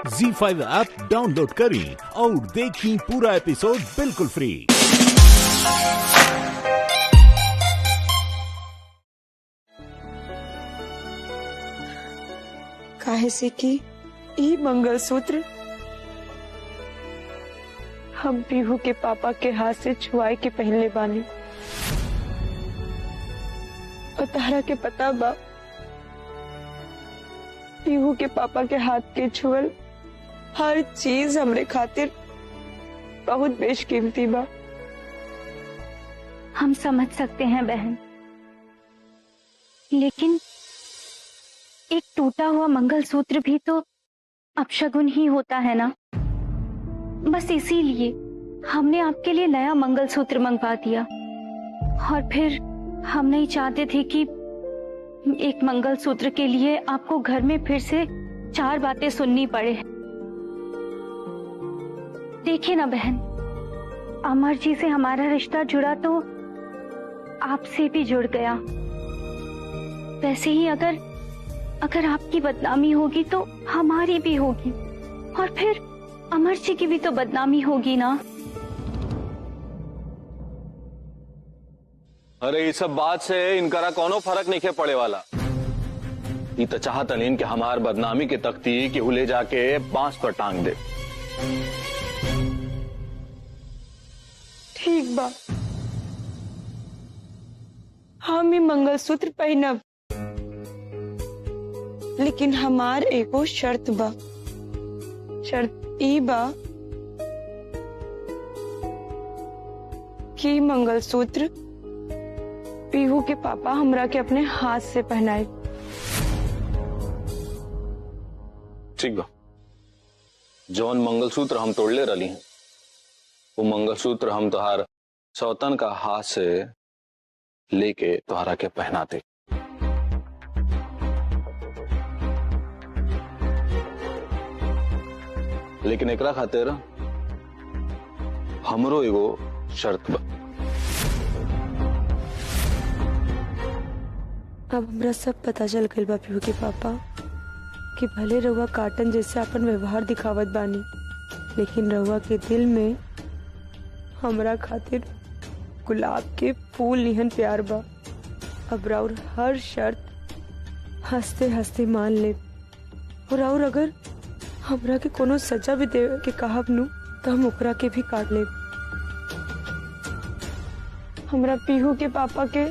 ZEE5 app download करें और देखें पूरा एपिसोड बिल्कुल फ्री। काहे से कि ई मंगलसूत्र हम पीहू के पापा के हाथ से छुआए के पहले बानी। और तारा के पता बा पीहू के पापा के हाथ के छुअल हर चीज हमरे खातिर बहुत बेशकीमती बा। हम समझ सकते हैं बहन, लेकिन एक टूटा हुआ मंगलसूत्र भी तो अपशगुन ही होता है ना। बस इसीलिए हमने आपके लिए नया मंगलसूत्र मंगवा दिया। और फिर हम नहीं चाहते थे कि एक मंगलसूत्र के लिए आपको घर में फिर से 4 बातें सुननी पड़े। देखिए ना बहन, अमर जी से हमारा रिश्ता जुड़ा तो आपसे भी जुड़ गया। वैसे ही अगर आपकी बदनामी होगी तो हमारी भी होगी, और फिर अमर जी की भी तो बदनामी होगी ना। अरे इस सब बात से इनकरा कोनो फर्क नहीं पड़े वाला। ये तो चाहतन कि हमार बदनामी के तख्ती कि ले जाके बांस पर टांग दे। ठीक बा, हम ही मंगलसूत्र पहनब, लेकिन हमार एगो शर्त बा। शर्त ई बा कि मंगलसूत्र पीहू के पापा हमरा के अपने हाथ से पहनाए। ठीक बा, जौन मंगलसूत्र हम तोड़ले रही हैं वो मंगलसूत्र हम तुहार सौतन का हाथ से लेके तुहरा के पहनाते। लेकिन एकरा खातिर हमरो एगो शर्त बा। अब हमरा सब पता चल गइल बा पीहू के पापा कि भले रउआ काटन जैसे अपन व्यवहार दिखावत बानी, लेकिन रउआ के दिल में हमरा खातिर गुलाब के फूल निहन प्यार बा। अब राउर हर शर्त हंसते हंसते मान ले, और अगर हमरा के कोनो सजा भी दे के कहब नु तो हम ओकरा के भी काट ले। हमरा पीहू के पापा के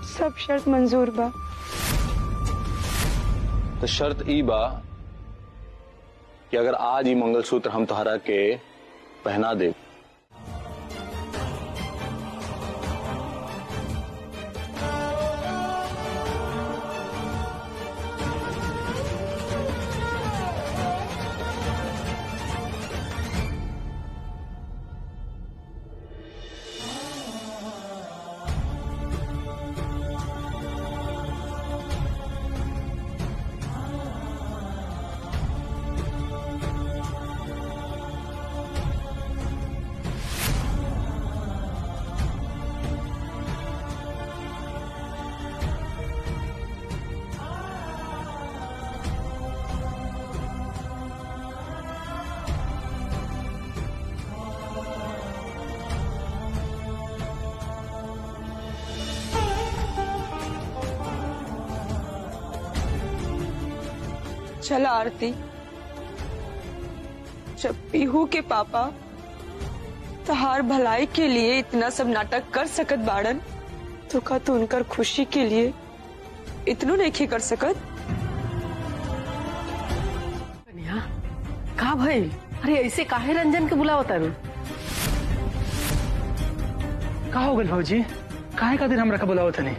सब शर्त मंजूर बा। तो शर्त ई बा कि अगर आज ही मंगलसूत्र हम तुहरा के पहना दे चला आरती, जब पीहू के पापा तहार भलाई के लिए इतना सब नाटक कर सकत बाड़न तो का तू उनकर खुशी के लिए इतनो नहीं कर सकत? का भइल? अरे ऐसे काहे रंजन के बुलावत तारू? का हो गइल भौजी? काहे खातिर हमरा के बुलावत हनी?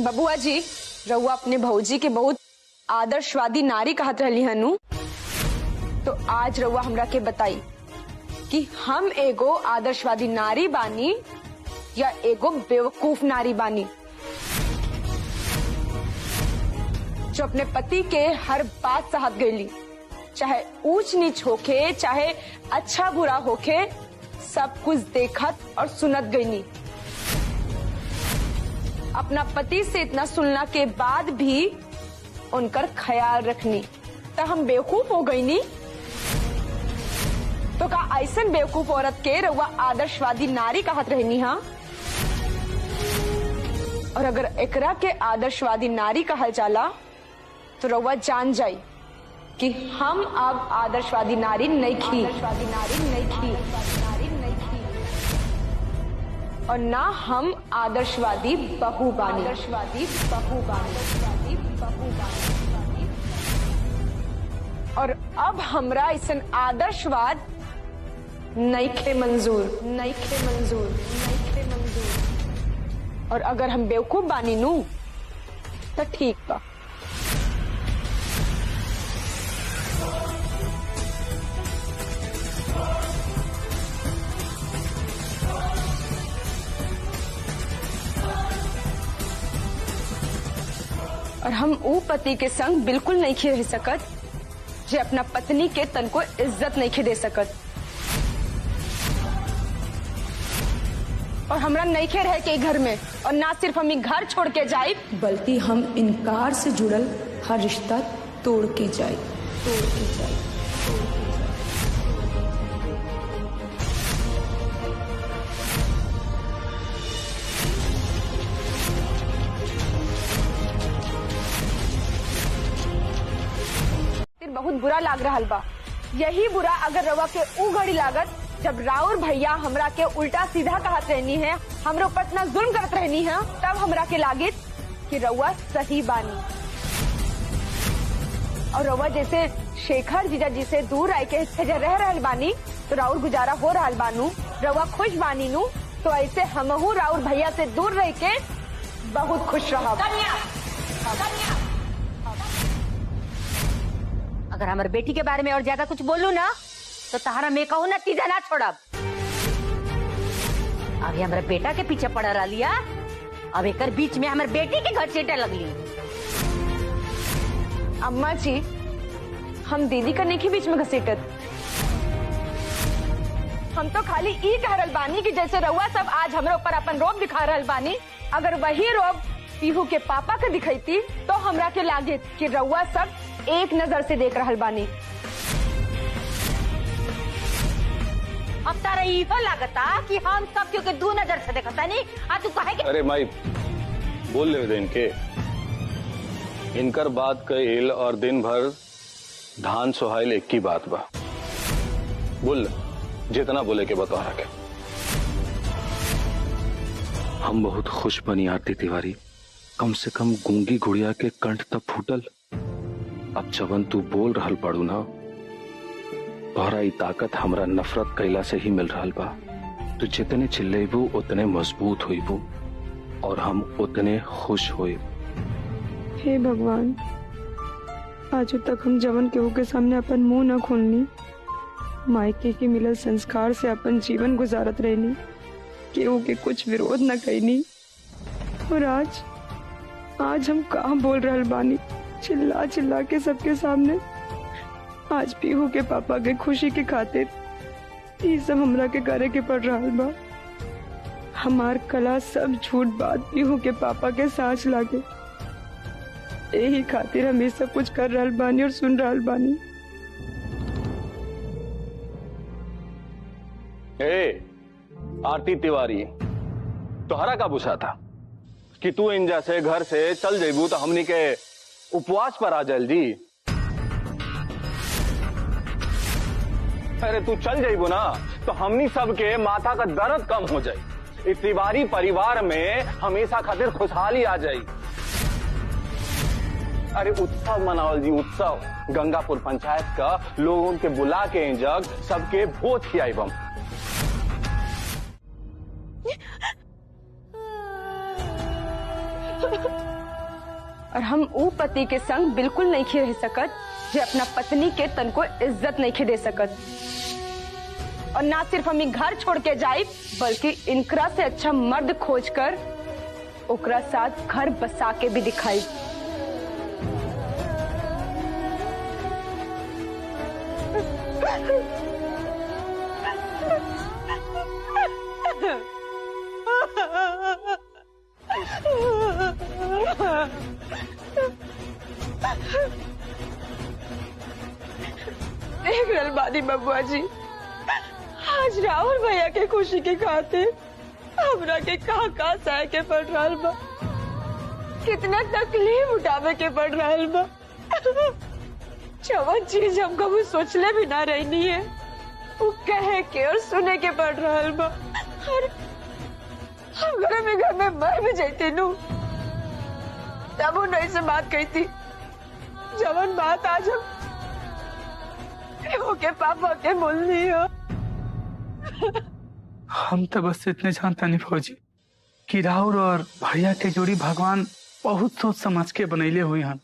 बबुआ जी, रउआ अपने भौजी के बहुत आदर्शवादी नारी कहत रहली हनु, तो आज रउआ हमरा के बताई कि हम एगो आदर्शवादी नारी बानी या एगो बेवकूफ नारी बानी जो अपने पति के हर बात सहत गईली, चाहे ऊंच नीच होके चाहे अच्छा बुरा होके, सब कुछ देखत और सुनत गईली। अपना पति से इतना सुनना के बाद भी उनकर ख्याल रखनी, तो हम बेवकूफ हो गई नी। तो का ऐसन बेवकूफ औरत के रउआ आदर्शवादी नारी कहत रहनी हा? और अगर एकरा के आदर्शवादी नारी कहल जाला तो रउआ जान जाई कि हम अब आदर्शवादी नारी नहीं खी, और ना हम आदर्शवादी बहू बानी। और अब हमरा इसन आदर्शवाद नईखे मंजूर। और अगर हम बेवकूफ बानी नू तो ठीक बा। और हम ऊ पति के संग बिल्कुल नहीं रह सकत जे अपना पत्नी के तन को इज्जत नहीं दे सकत। और हमरा नहीं रहे के घर में, और ना सिर्फ हम घर छोड़ के जाए बल्कि हम इनकार से जुड़ल हर रिश्ता तोड़ के जाए। बहुत बुरा लाग रहा बा। यही बुरा अगर रवा के ऊ घड़ी लागत जब राउर भैया हमरा के उल्टा सीधा कहत रहनी है, हमरे ऊपर इतना जुल्म करत रहनी है, तब हमरा के लागित कि रवा सही बानी। और रवा जैसे शेखर जीजा जी से दूर रह के रह रहल बानी तो राउर गुजारा हो रहल बानू, रवा खुश बानी नू, तो ऐसे हमहू राउर भैया से दूर रह के बहुत खुश रहा। अगर हमारे बेटी के बारे में और ज्यादा कुछ बोलू ना तो तहारा मैं कहूँ ना तीजा ना छोड़ब। अभी हमारे बेटा के पीछे पड़ा रह लिया, अब एक बीच में हमारे बेटी के घर चेटे लगली। अम्मा जी, हम दीदी करने के बीच में घसीटत, हम तो खाली ई कह रहल बानी कि जैसे रउआ सब आज हमरे ऊपर अपन रोब दिखा रहल बानी, अगर वही रोब पीहू के पापा के दिखाईती तो हमरा के लागे कि रउआ सब एक नजर से देख रहल बानी। अब तारा इहो लागता कि हम सब क्योंकि दो नजर से देखता नहीं। आ तू कहे कि अरे माई बोल ले दे इनकर बात कहिल और दिन भर धान सोहाइल एक की बात बा। बोल जितना बोले के बता रखे। हम बहुत खुश बनी आरती तिवारी, कम से कम गूंगी गुड़िया के कंठ तब फूटल। अब जवन तू बोल रहल पड़ू ना, तोहरा ई ताकत हमरा नफरत कैला से ही मिल रहल बा। तू जितने चिल्लेबू उतने मजबूत होइबू और हम उतने खुश होइब। हे भगवान, आज तक हम जवन केहू के सामने अपन मुंह न खोलनी, मायके के मिलल संस्कार से अपन जीवन गुजारत रहनी, केहू के कुछ विरोध न कैनी। और आज हम कहाँ बोल रहल बानी चिल्ला चिल्ला के सबके सामने। आज पीहू के पापा के खुशी के खातिर ये सब हमरा के करे के पड़ रहल बा। हमार कला सब झूठ बात पीहू के पापा के सांच लागे, यही खातिर हम ये सब कुछ कर रहल बानी और सुन रहल बानी। आरती तिवारी, तोहरा का बुझा था कि तू इन जैसे घर से चल जेबू तो हमनी के उपवास पर आ जाल जी। अरे तू चल जेबू ना तो हमनी सबके माथा का दर्द कम हो जाए, इस तिवारी परिवार में हमेशा खातिर खुशहाली आ जाए। अरे उत्सव मनावल जी, उत्सव। गंगापुर पंचायत का लोगों के बुला के जग सबके भोज खियाई बम। और हम ऊ पति के संग बिल्कुल नहीं रह सकत जे अपना पत्नी के तन को इज्जत नहीं दे सकत। और ना सिर्फ हम घर छोड़ के जाए बल्कि इनकरा से अच्छा मर्द खोज कर ओकरा साथ घर बसा के भी दिखाई। देख रहल बानी बबुआ जी, आज राहुल भैया के खुशी के खातिर हमरा के का सह के पड़ रहा बा, कितना तकलीफ उठावे के पड़ रहा बा। जवन चीज हम कभी सोचले भी ना रहनी है वो कहे के और सुने के पड़ रहा बा। और अगर घर में मर भी जाती नू तब वो नहीं से बात कहती जवन बात आज हम के पापा के बोलनी हो। हम तो बस इतने जानता नहीं फौजी कि राहुल और भैया के जोड़ी भगवान बहुत सोच समझ के बनैले हुई हन।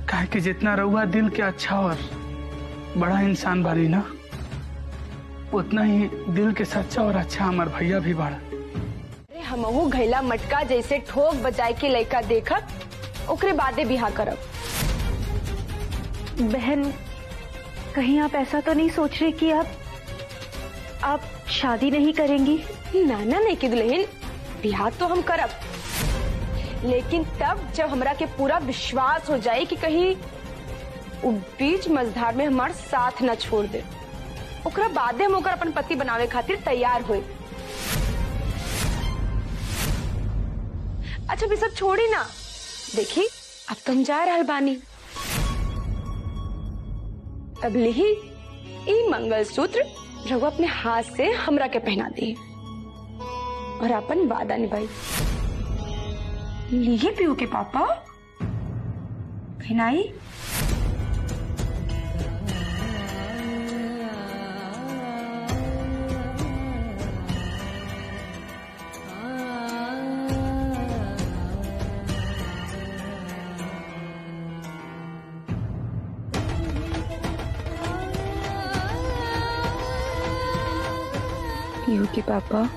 काहे कि जितना रउआ दिल के अच्छा और बड़ा इंसान बारी ना, उतना ही दिल के सच्चा और अच्छा हमार भैया भी बड़ा। अरे हमहू घैला मटका जैसे ठोक बजाए के लड़का देखत ओकरे बादे बिहा करब। बहन, कहीं आप ऐसा तो नहीं सोच रहे कि आप शादी नहीं करेंगी? नाना नहीं की दुल्हन, बिहा तो हम करब, लेकिन तब जब हमरा के पूरा विश्वास हो जाए कि कहीं वो बीच मझधार में हमार साथ न छोड़ दे, ओकरा बादे हम ओकर अपन पति बनावे खातिर तैयार हुए। अच्छा भी सब छोड़ी ना, देखी अब तुम जा रहल बानी, अब लिही ई मंगलसूत्र रघु अपने हाथ से हमरा के पहना दी और अपन वादा निभाई। लिही पीहू के पापा पहनाई। पीहू के पापा,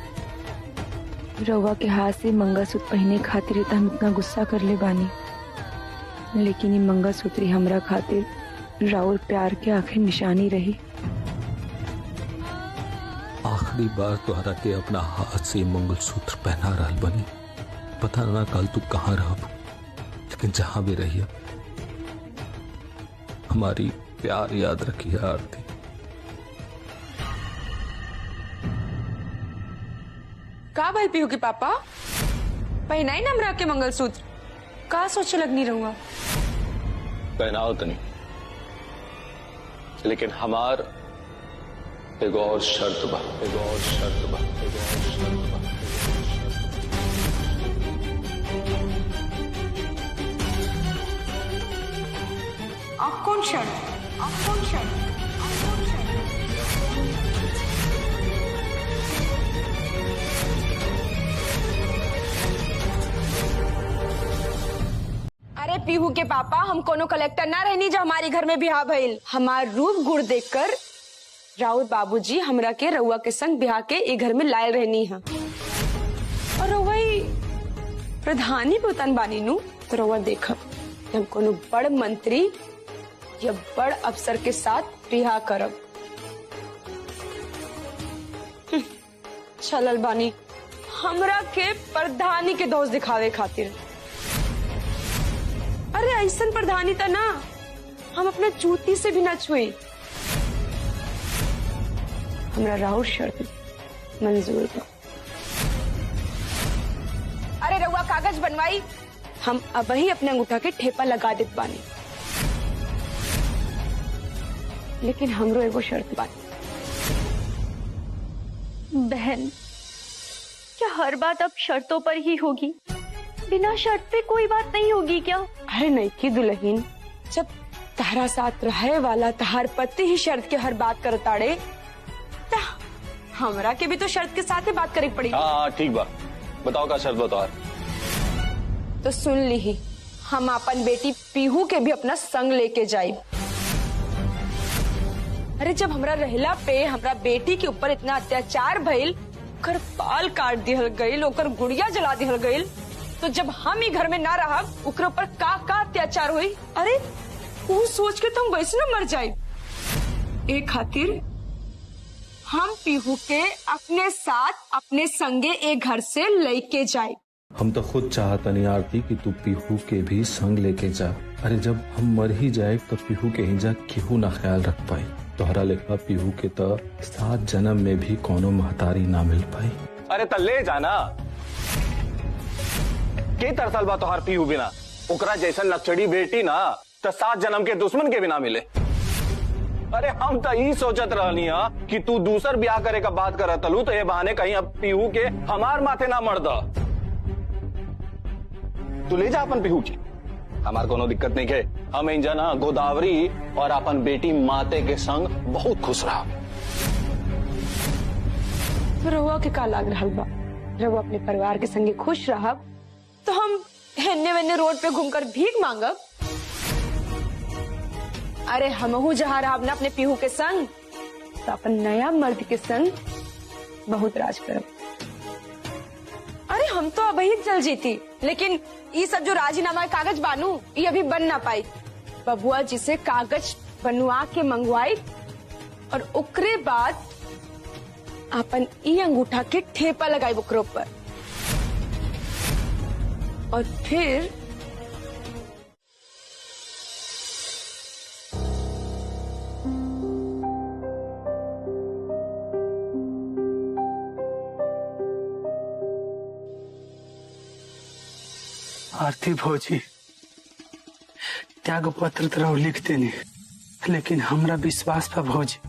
रवा के हाथ से मंगलसूत्र पहने खातिर तो हम इतना गुस्सा कर ले बानी, लेकिन ये मंगलसूत्र ही हमरा खातिर राहुल प्यार के आखिर निशानी रही। आखिरी बार तोहरा के अपना हाथ से मंगलसूत्र पहना रहल बनी। पता ना कल तू कहाँ रहब, लेकिन जहां भी रही हमारी प्यार याद रखी आरती। का भाई पीहू के पापा, पहनाई ना हमरा के मंगलसूत्र, का सोचे लगनी रहूंगा। पहनाओ तो नहीं, लेकिन हमार एगो और शर्त बा, एगो और शर्त बा, एगो और शर्त बा। आप कौन शर्त? आप कौन शर्त? अरे पीहू के पापा, हम कोनो कलेक्टर ना रहनी जो हमारे घर में बिहार भइल। हमार रूप गुड़ देखकर राउर बाबूजी हमरा के रउआ के संग बिहार के ए घर में लायल रहनी है, और रउआ प्रधानी पोतन बानी नु तो रउआ देखब हम कोनो बड़ मंत्री या बड़ अफसर के साथ बिहार करब। चलल बानी हमरा के प्रधानी के दोस्त दिखावे खातिर। अरे ऐसन प्रधानी था ना हम अपना जूती से भी ना छुई। हमरा राहुल शर्त मंजूर बा। अरे रउआ कागज बनवाई, हम अब ही अपने अंगूठा के ठेपा लगा देत बानी, लेकिन हमरो एगो शर्त बानी। बहन, क्या हर बात अब शर्तों पर ही होगी? बिना शर्त पे कोई बात नहीं होगी क्या? अरे नहीं की दुल्हन, जब तारा साथ रहे वाला तहार पति ही शर्त के हर बात करताड़े, हमरा के भी तो शर्त के साथ ही बात करे पड़ी। हाँ ठीक बा, बताओ का शर्त बताओ। तो सुन ली, हम अपन बेटी पीहू के भी अपना संग लेके जाए। अरे जब हमरा रहला पे हमरा बेटी के ऊपर इतना अत्याचार भइल, ओकर बाल काट दिहल गइल, ओकर गुड़िया जला दिहल गइल, तो जब हम ही घर में ना रहब ओकर ऊपर का अत्याचार हुई। अरे वो सोच के तुम वैसे न मर जाए। एक खातिर हम पीहू के अपने साथ अपने संगे एक घर से लेके जाए। हम तो खुद चाहत नहीं आरती कि तू पीहू के भी संग लेके जा। अरे जब हम मर ही जाए तो पीहू के हिजा केहू ना ख्याल रख पाई। तोहरा लेखा पीहू के तो 7 जन्म में भी कोनो महतारी ना मिल पाई। अरे त ले जाना के तरसल बा तोहार पीहू बिना। ओकरा जैसन लक्षड़ी बेटी ना तो 7 जन्म के दुश्मन के बिना मिले। अरे हम तो यही सोचत रहनी कि तू दूसर ब्याह करे का बात करत तलू तो ये बहाने कहीं अब पीहू के हमार माथे ना मर द। तू ले जा अपन पीहू की, हमार कोनो दिक्कत नहीं है। हम इंजा ना गोदावरी और अपन बेटी माते के संग बहुत खुश रहा। रहुआ के का लाग रहा बा? रहुआ अपने परिवार के संगे खुश रहा तो हम हेन्ने वेन्ने रोड पे घूमकर भीख मांगब? अरे हमहू जहाँ रहा ना अपने पीहू के संग तो अपन नया मर्द के संग बहुत राज करब। अरे हम तो अब ही चल जीती, लेकिन ये सब जो राजीनामा कागज बानू ये अभी बन ना पाई। बबुआ जी से कागज बनवा के मंगवाई और ओकरे बाद अपन ई अंगूठा के ठेपा लगाई बुकरो पर और फिर आरती भौजी त्याग पत्र तो लिखते नहीं, लेकिन हमरा विश्वास था भौजी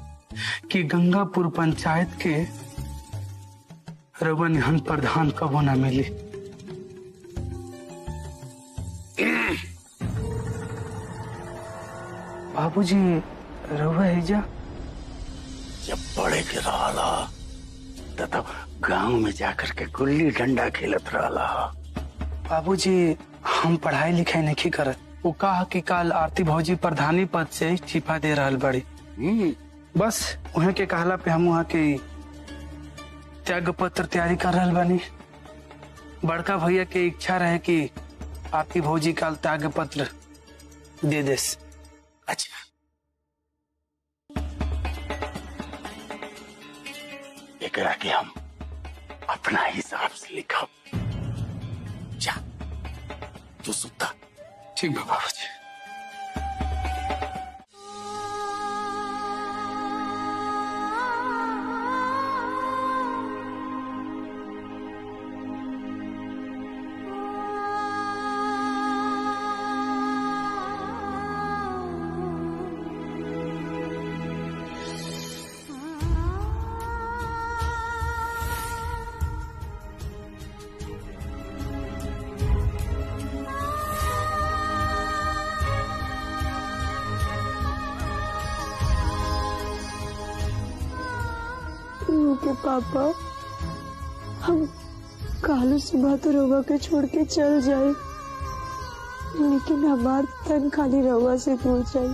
कि गंगापुर पंचायत के रउआ निहन प्रधान कबो ना मिली। बाबूजी रउआ हैजा जब पढ़े के रहा तब गांव में जाकर के गुल्ली डंडा खेलत रहा। बाबूजी हम पढ़ाई लिखाई नहीं करत। वो कहा कि काल आरती भौजी प्रधानी पद से इस्तीफा दे रहल बड़ी। बस उहे के कहला पे हम वहाँ के त्याग पत्र तैयारी कर रहल बानी। बड़का भैया के इच्छा रहे कि आरती भौजी काल त्याग पत्र दे देस। अच्छा एकरा के हम अपना हिसाब से लिखब। जा तू सुता। ठीक बा बाबूजी। के पापा हम कालू सुबह तो रउआ के छोड़ के चल जाए, लेकिन हमार तन खाली रउआ से दूर जाए।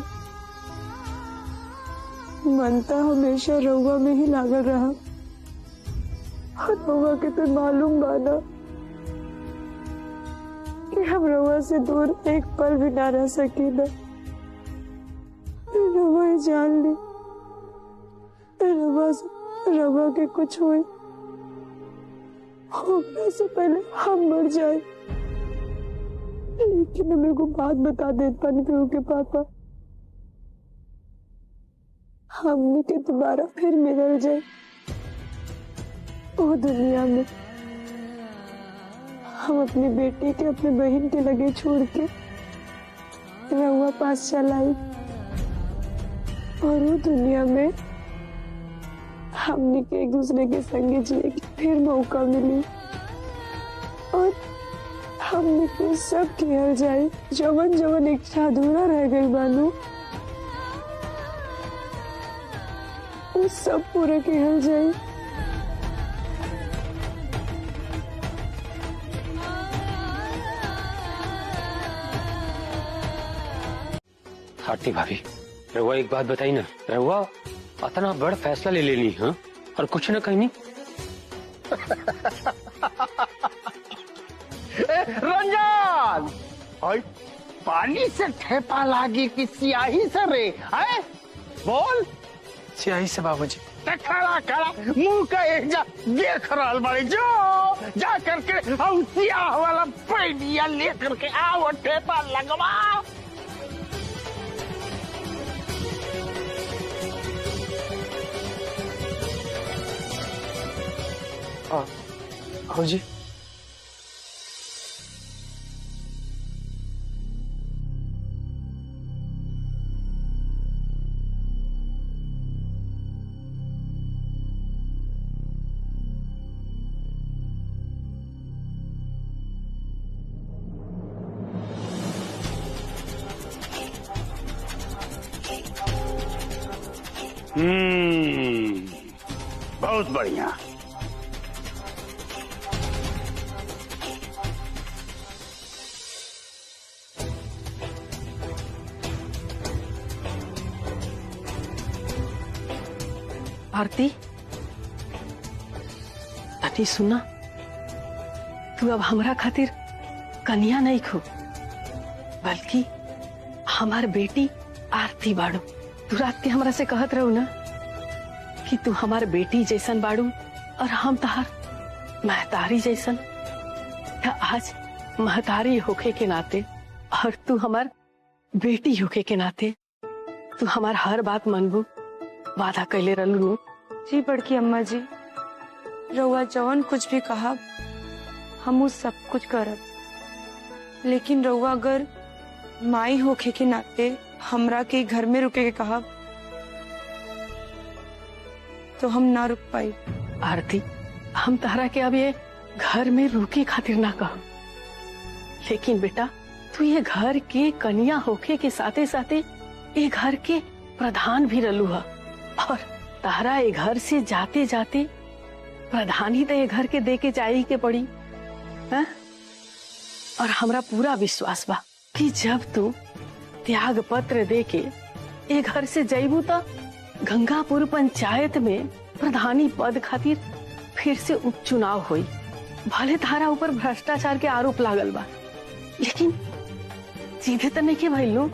मन तो हमेशा रउआ में ही लागल रहा और रउआ के तो मालूम बाना कि हम रउआ से दूर एक पल भी ना रह सकेला। रउआ ही जान ली रवा के कुछ हुए होने से पहले हम मर जाए। लेकिन मेरे को बात बता देते पानी पीहू के पापा, हमने के दोबारा फिर मिल जाए वो दुनिया में। हम अपनी बेटी के अपने बहन के लगे छोड़ के रउआ पास चलाई और वो दुनिया में हमने के एक दूसरे के संगे जिए की फिर मौका मिली और हमने के सब किया जाए। जवन जवन इच्छा अधूरा रह गई बानू वो सब पूरा किया जाए। आरती भाभी रहुआ एक बात बताई ना, रहुआ इतना बड़ा फैसला ले लेनी है और कुछ ना कहीं नहीं। रंजन पानी से ठेपा लागी कि सियाही से रे है? बोल। सियाही से बाबूजी। खड़ा खड़ा मुंह का एक जा देख रहा बड़ी जो जा करके सियाह वाला पैडिया लेकर के आओ, ठेपा लगवाओ। हो जी। बहुत बढ़िया। आरती, तनी सुना, तू अब हमरा खातिर कन्या नहीं खो, बल्कि हमार बेटी आरती बाड़ू। तू रात के हमरा से कहत रहू ना कि तू हमार बेटी जैसन बाड़ू और हम तहार महतारी जैसन। आज महतारी होखे के नाते और तू हमार बेटी होखे के नाते तू हमार हर बात मनबू, वादा कैले रहलू। जी बड़की अम्मा जी, रउआ जवन कुछ भी कहा हम उस सब कुछ करब, लेकिन रउआ अगर माई होखे के नाते हमरा के घर में रुके के कहा तो हम ना रुक पाई। आरती, हम तारा के अब ये घर में रुके खातिर ना कहो, लेकिन बेटा तू ये घर के कन्या होखे के साथे साथे ये घर के प्रधान भी रहलू है, और तारा ये घर से जाते जाते प्रधानी तो ये घर के दे के जाई के पड़ी है। और हमरा पूरा विश्वास बा कि जब तू त्याग पत्र दे के ये घर से जाइबू तो गंगापुर पंचायत में प्रधानी पद खातिर फिर से उपचुनाव हुई। भले तारा ऊपर भ्रष्टाचार के आरोप लागल बा, लेकिन सीधे तो नहीं के भइलू।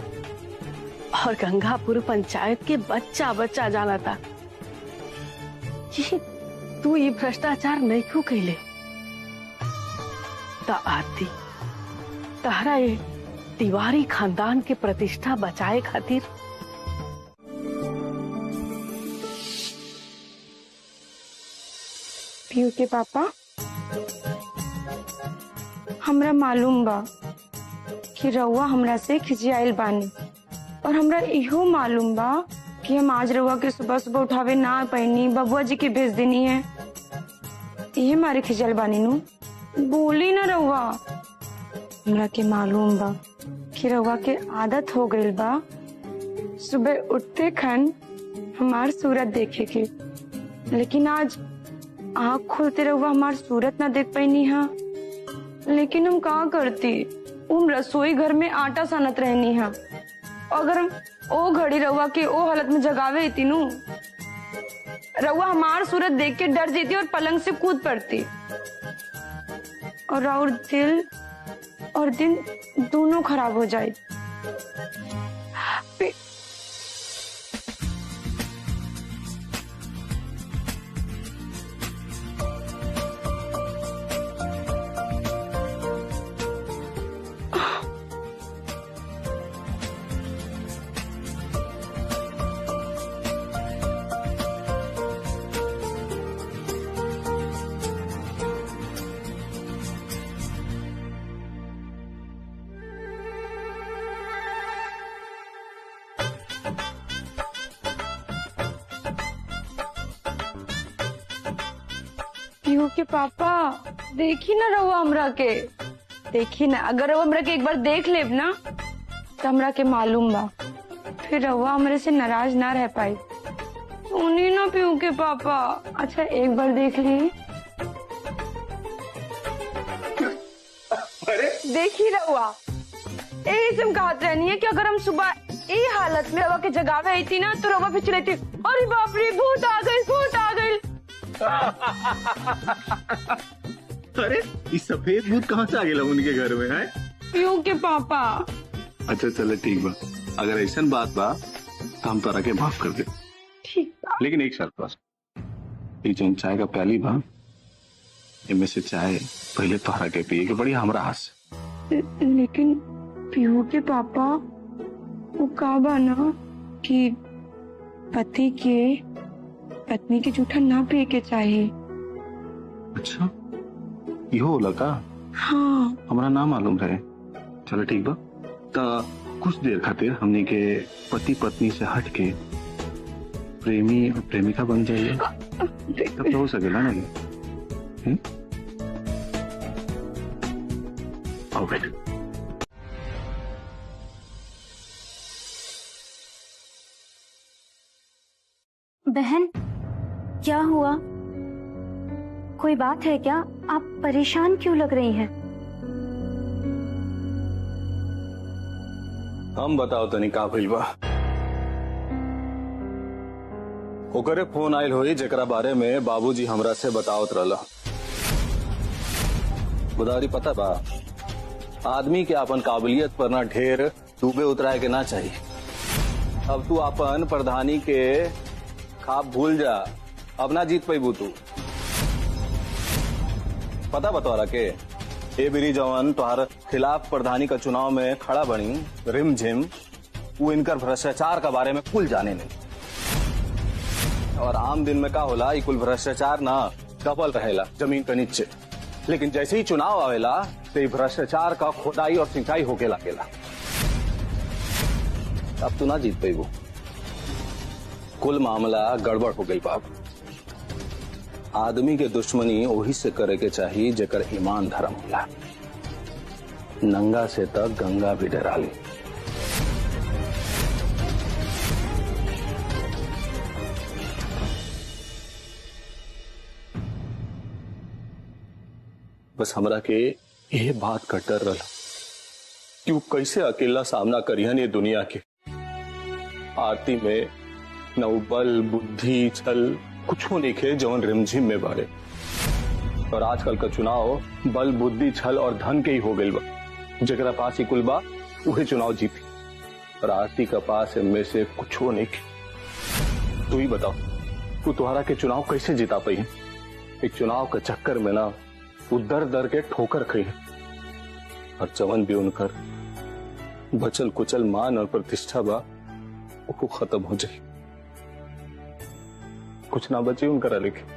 और गंगापुर पंचायत के बच्चा बच्चा जाना था कि तू ये भ्रष्टाचार नहीं क्यों कैले। ता आरती, तारा ये तिवारी खानदान के प्रतिष्ठा बचाए खातिर पीयू के पापा, हमरा मालूम बा कि रउआ हमरा से खिजियाइल बानी, और हमरा इहो मालूम बा कि हम आज रउआ के सुबह सुबह उठावे ना पैनी, बबुआ जी के भेज देनी है। ये मारे खिजियाइल बानी नु, बोली ना रउआ। हमरा के मालूम बा कि रउआ के आदत हो गइल बा सुबह उठते खन हमार सूरत देखे के, लेकिन आज आँख खोलते रहुआ हमार सूरत ना देख पैनी हा। लेकिन हम का करती, हम रसोई घर में आटा सानत रहनी हा। अगर हम ओ घड़ी रहुआ के ओ हालत में जगावे थी नु, रहुआ हमार सूरत देख के डर जेती और पलंग से कूद पड़ती, और दिल और दिन दोनों खराब हो जाए। पीहू के पापा, देखी ना रहुआ हमरा के, देखी ना, अगर वो हमरा के एक बार देख लेब ना तो हमरा के मालूम बा फिर रहुआ हमरे से नाराज ना रह पाई। उन्हीं ना पीहू के पापा, अच्छा एक बार देख ली। देखी रहुआ, यही से हम कहते रहनी है कि अगर हम सुबह यही हालत में रवा के जगावे आई थी ना तो रवा फिर चिल्लाती, अरे बाप रे भूत आ गई, भूत आ गई। अरे इस सफेद भूत कहाँ से आ गया उनके घर में है? पीयू के पापा। अच्छा चलो ठीक बा, अगर ऐसा बात बा तो हम तोरा के माफ कर दे। ठीक बा, लेकिन एक शर्त बस, एक जन चाय का प्याली बा इनमें से चाय पहले तोहरा के पिए के बड़ी हमरा हाथ से। लेकिन पीहू के पापा वो का बा ना कि पति के पत्नी के जूठा ना पिए के चाहिए। अच्छा इहो होला का? हाँ हमरा ना मालूम रहे। चलो ठीक बा, तो कुछ देर खातिर हमने के पति पत्नी से हट के प्रेमी और प्रेमिका बन जाइए, तब तो हो सकेला ना? आओ बेटा। बहन क्या हुआ? कोई बात है क्या? आप परेशान क्यों लग रही हैं? हम बताओ तनी का भइल बा। ओकरे फोन आयल होई जेकरा बारे में बाबूजी हमरा से बतावत रहला। बुधारी पता बा, आदमी के अपन काबिलियत पर ना ढेर डूबे उतराए के ना चाहिए। अब तू अपन प्रधानी के खाप भूल जा, अब ना जीत पैबू तू। पता बतौरा के ए बिरी जवान तुहार खिलाफ प्रधानी का चुनाव में खड़ा बनी रिम झिम, वो इनकर भ्रष्टाचार का बारे में कुल जाने नहीं। और आम दिन में का होला, कुल भ्रष्टाचार ना दबल रहेला जमीन के नीचे, लेकिन जैसे ही चुनाव आवेला तो भ्रष्टाचार का खोदाई और सिंचाई होके लागेला। अब तू ना जीत पैबू, कुल मामला गड़बड़ हो गई बाप। आदमी के दुश्मनी वही से करे के चाहिए जेकर ईमान धर्म होला। नंगा से तक गंगा भी डराली। बस हमरा के ये बात का डर रहा कि वो कैसे अकेला सामना करिहन ये दुनिया के। आरती में न वो बल बुद्धि छल कुछ नहीं खे जौन रिमझिम में बाड़े। और आजकल का चुनाव बल बुद्धि छल और धन के ही हो गई बा। जगरा पास ही कुल बा वही चुनाव जीती, और आरती का पास में से कुछ नहीं खे। तू ही बताओ, तू तुम्हारा के चुनाव कैसे जिता पाई? एक चुनाव के चक्कर में ना वो दर दर के ठोकर खाई, और जवन भी उनकर बचल कुचल मान और प्रतिष्ठा बा वो खत्म हो जाए, कुछ ना बचे उनका लिखे।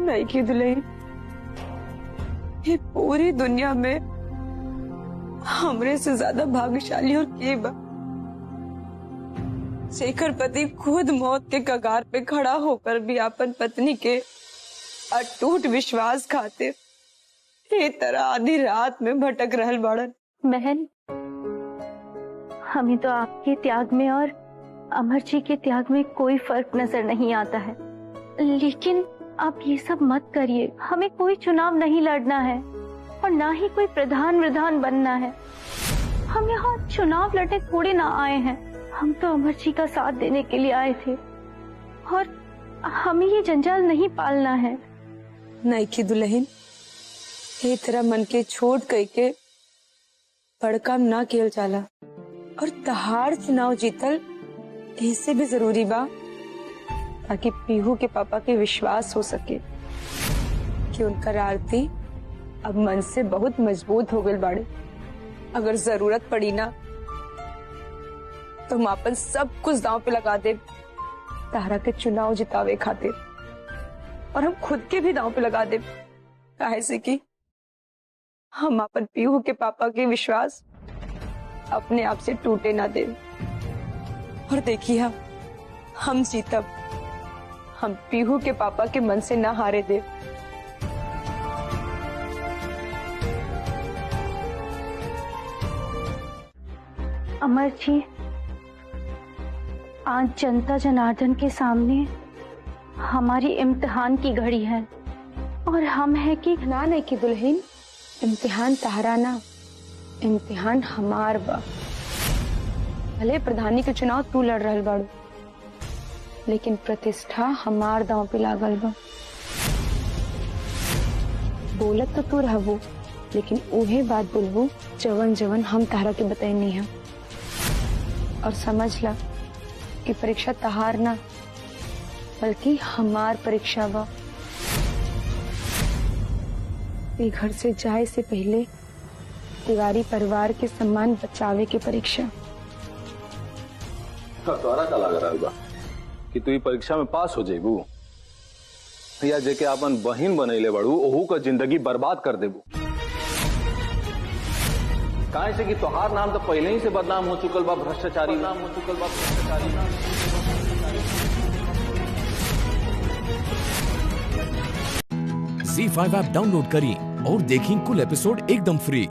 नहीं की दुल्हन, ये पूरी दुनिया में हमरे से ज्यादा भाग्यशाली और के बा शेखर पति खुद मौत के कगार पे खड़ा होकर भी अपन पत्नी के अटूट विश्वास खातिर ये तरह आधी रात में भटक रहल बाड़न। बहन, हमें तो आपके त्याग में और अमर जी के त्याग में कोई फर्क नजर नहीं आता है, लेकिन आप ये सब मत करिए। हमें कोई चुनाव नहीं लड़ना है और ना ही कोई प्रधान विधान बनना है। हम यहाँ चुनाव लड़ने थोड़े ना आए हैं, हम तो अमर जी का साथ देने के लिए आए थे, और हमें ये जंजाल नहीं पालना है। नहीं की दुल्हन, ये तेरा मन के छोड़ कई के बड़का ना खेल चाला, और तहार चुनाव जीतल इससे भी जरूरी बा ताकि पीहू के पापा के विश्वास हो सके कि उनका आरती अब मन से बहुत मजबूत हो गई बाड़े। अगर जरूरत पड़ी ना तो हम अपन सब कुछ दांव पे लगा दे तारा के चुनाव जितावे खातिर, और हम खुद के भी दांव पे लगा दे, काहे से कि हम अपन पीहू के पापा के विश्वास अपने आप से टूटे ना दे। और देखिए हम जीतब, हम पीहू के पापा के मन से ना हारे दे। अमर जी, आज जनता जनार्दन के सामने हमारी इम्तिहान की घड़ी है, और हम है कि ना नहीं की दुल्हन, इम्तिहान तहरा ना, इम्तिहान हमार बा। भले प्रधानी के चुनाव तू लड़ रहल बाड़ू, लेकिन प्रतिष्ठा हमार दांव पे लागल बा। बोलत तो तू रहबू, लेकिन उहे बात बोलबू जवन जवन हम तारा के बताइनी है। और समझ ला कि परीक्षा तहार ना बल्कि हमार परीक्षा बा। ये घर से जाए से पहले तिवारी परिवार के सम्मान बचावे के परीक्षा। तोरा का लग रहा बा कि तू परीक्षा में पास हो जेबू या जेके अपन बहिन बनैले बड़ू ओहू का जिंदगी बर्बाद कर देबू? काहे से कि तोहार नाम तो पहले ही से बदनाम हो चुकल बा, भ्रष्टाचारी नाम हो चुकल बा, भ्रष्टाचारी नाम। ZEE5 ऐप डाउनलोड करें और देखें कुल एपिसोड एकदम फ्री।